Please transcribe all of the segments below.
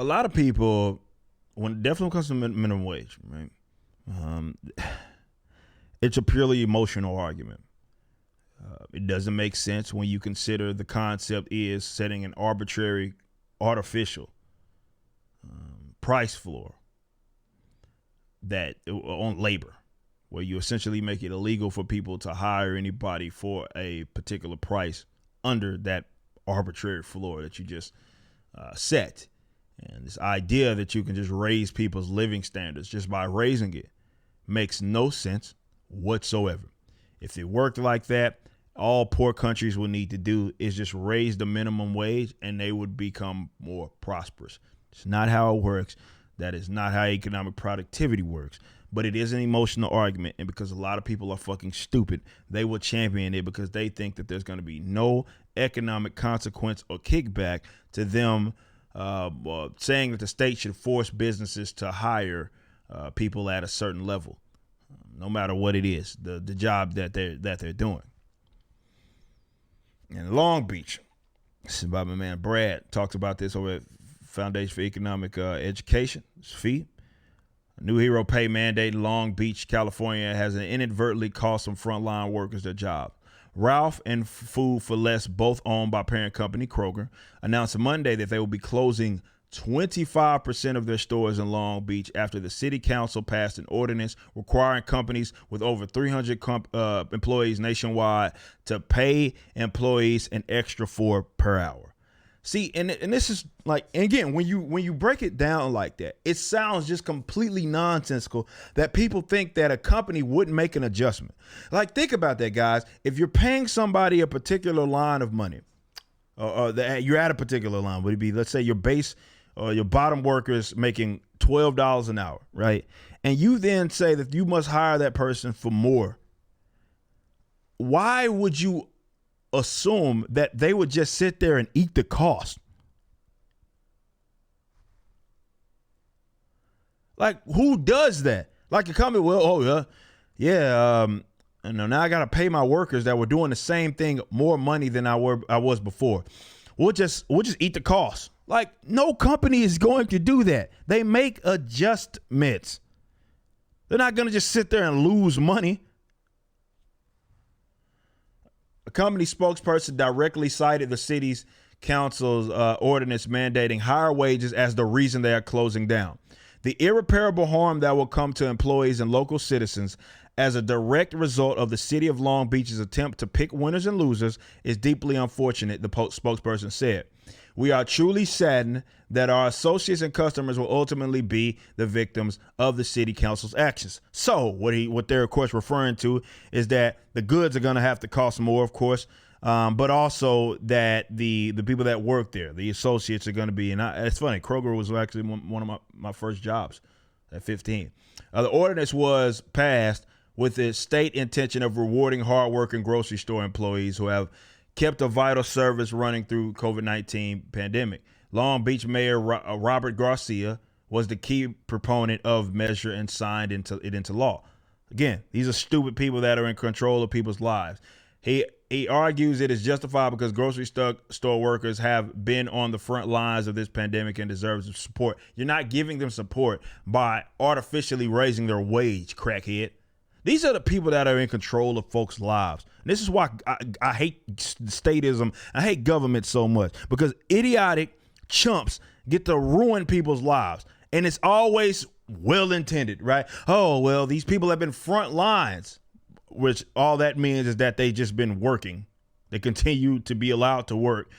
a lot of people, when it definitely comes to minimum wage, right? It's a purely emotional argument. It doesn't make sense when you consider the concept is setting an arbitrary, artificial price floor that on labor, where you essentially make it illegal for people to hire anybody for a particular price under that arbitrary floor that you just set. And this idea that you can just raise people's living standards just by raising it makes no sense whatsoever. If it worked like that, all poor countries would need to do is just raise the minimum wage and they would become more prosperous. It's not how it works. That is not how economic productivity works. But it is an emotional argument, and because a lot of people are fucking stupid, they will champion it because they think that there's going to be no economic consequence or kickback to them saying that the state should force businesses to hire people at a certain level, no matter what it is, the job that they're doing. In Long Beach, this is by my man Brad, talks about this over at Foundation for Economic Education. It's fee. A new hero pay mandate in Long Beach, California has inadvertently cost some frontline workers their job. Ralph and Food for Less, both owned by parent company Kroger, announced Monday that they will be closing 25% of their stores in Long Beach after the city council passed an ordinance requiring companies with over 300 employees nationwide to pay employees an extra $4 per hour. See, and this is like, and again, when you break it down like that, it sounds just completely nonsensical that people think that a company wouldn't make an adjustment. Like, think about that, guys. If you're paying somebody a particular line of money, or you're at a particular line, would it be, let's say your base or your bottom workers making $12 an hour, right? And you then say that you must hire that person for more. Why would you assume that they would just sit there and eat the cost? Like, who does that? Like a company, well, now I got to pay my workers that were doing the same thing more money than I was before. We'll just eat the cost. Like, no company is going to do that. They make adjustments. They're not going to just sit there and lose money. A company spokesperson directly cited the city's council's ordinance mandating higher wages as the reason they are closing down. The irreparable harm that will come to employees and local citizens as a direct result of the city of Long Beach's attempt to pick winners and losers is deeply unfortunate, the spokesperson said. We are truly saddened that our associates and customers will ultimately be the victims of the city council's actions. So what they're, of course, referring to is that the goods are going to have to cost more, of course, but also that the people that work there, the associates, are going to be, and it's funny, Kroger was actually one of my first jobs at 15. The ordinance was passed with the state intention of rewarding hardworking grocery store employees who have kept a vital service running through COVID-19 pandemic. Long Beach Mayor Robert Garcia was the key proponent of measure and signed it into law. Again, these are stupid people that are in control of people's lives. He argues it is justified because grocery store workers have been on the front lines of this pandemic and deserve support. You're not giving them support by artificially raising their wage, crackhead. These are the people that are in control of folks' lives. And this is why I hate statism. I hate government so much, because idiotic chumps get to ruin people's lives. And it's always well-intended, right? Oh, well, these people have been front lines, which all that means is that they've just been working. They continue to be allowed to work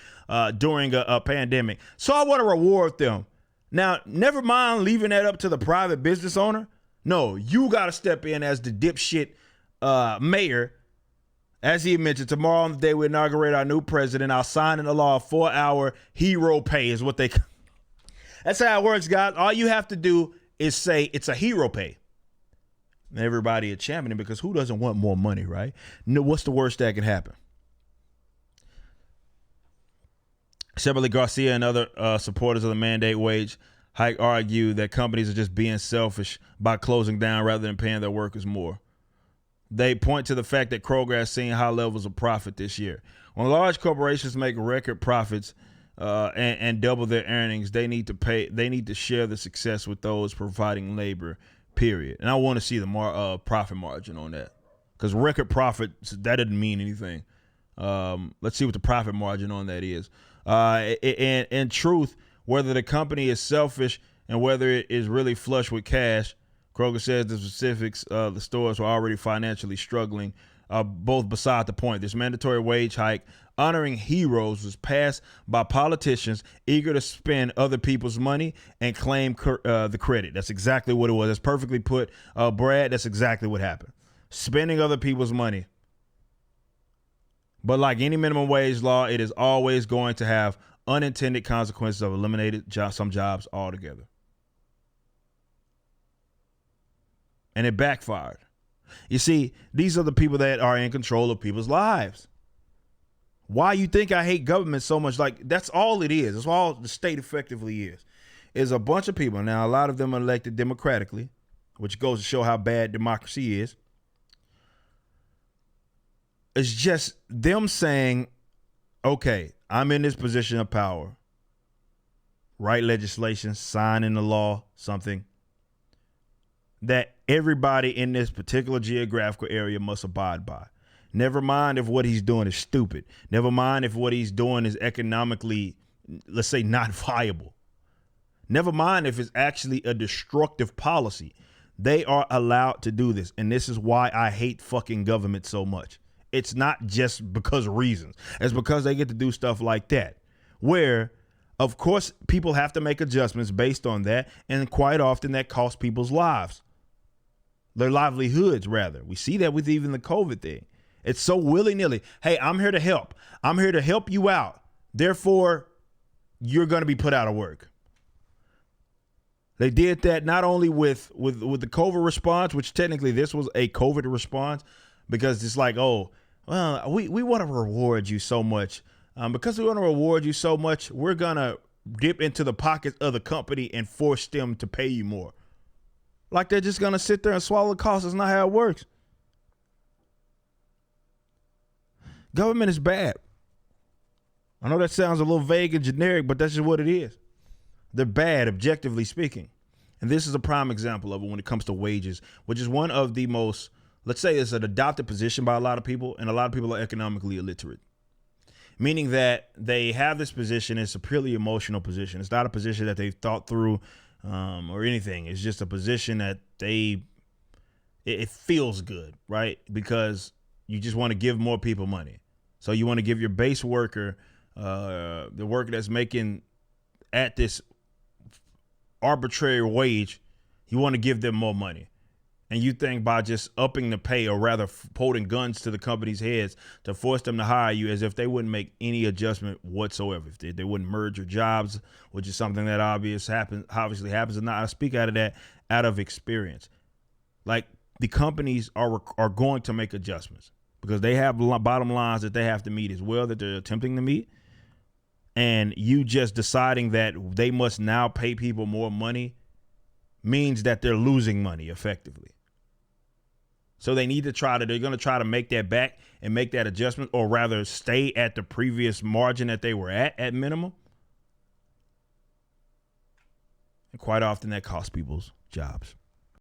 during a pandemic. So I want to reward them. Now, never mind leaving that up to the private business owner. No, you got to step in as the dipshit mayor. As he mentioned, tomorrow on the day we inaugurate our new president, I'll sign into law a 4-hour hero pay is what they. That's how it works, guys. All you have to do is say it's a hero pay. And everybody is championing, because who doesn't want more money, right? No, what's the worst that can happen? Separately, Garcia and other supporters of the mandate wage hike argue that companies are just being selfish by closing down rather than paying their workers more. They point to the fact that Kroger has seen high levels of profit this year. When large corporations make record profits, and double their earnings, they need to share the success with those providing labor, period. And I want to see the profit margin on that, because record profit, that doesn't mean anything. Let's see what the profit margin on that is. In truth, whether the company is selfish and whether it is really flush with cash, Kroger says the specifics, the stores were already financially struggling, both beside the point. This mandatory wage hike honoring heroes was passed by politicians eager to spend other people's money and claim the credit. That's exactly what it was. That's perfectly put, Brad. That's exactly what happened. Spending other people's money. But like any minimum wage law, it is always going to have unintended consequences of eliminated some jobs altogether. And it backfired. You see, these are the people that are in control of people's lives. Why you think I hate government so much? Like, that's all it is. That's all the state effectively is a bunch of people. Now, a lot of them are elected democratically, which goes to show how bad democracy is. It's just them saying, okay, I'm in this position of power. Write legislation, sign in the law, something that everybody in this particular geographical area must abide by. Never mind if what he's doing is stupid. Never mind if what he's doing is economically, let's say, not viable. Never mind if it's actually a destructive policy. They are allowed to do this. And this is why I hate fucking government so much. It's not just because of reasons. It's because they get to do stuff like that, where, of course, people have to make adjustments based on that. And quite often that costs people's lives. Their livelihoods, rather. We see that with even the COVID thing. It's so willy-nilly. Hey, I'm here to help. I'm here to help you out. Therefore, you're going to be put out of work. They did that not only with the COVID response, which technically this was a COVID response, because it's like, oh, well, we want to reward you so much. Because we want to reward you so much, we're going to dip into the pockets of the company and force them to pay you more. Like they're just going to sit there and swallow the cost. That's not how it works. Government is bad. I know that sounds a little vague and generic, but that's just what it is. They're bad, objectively speaking. And this is a prime example of it when it comes to wages, which is one of the most, let's say it's an adopted position by a lot of people, and a lot of people are economically illiterate. Meaning that they have this position, it's a purely emotional position. It's not a position that they've thought through or anything. It's just a position that it feels good, right? Because you just want to give more people money. So you want to give your base worker, the worker that's making at this arbitrary wage, you want to give them more money. And you think by just upping the pay, or rather holding guns to the company's heads to force them to hire you, as if they wouldn't make any adjustment whatsoever. If they wouldn't merge your jobs, which is something that obviously happens. And I speak out of that, out of experience. Like, the companies are going to make adjustments because they have bottom lines that they have to meet as well, that they're attempting to meet. And you just deciding that they must now pay people more money means that they're losing money effectively. So they're going to try to make that back and make that adjustment, or rather stay at the previous margin that they were at minimum. And quite often that costs people's jobs.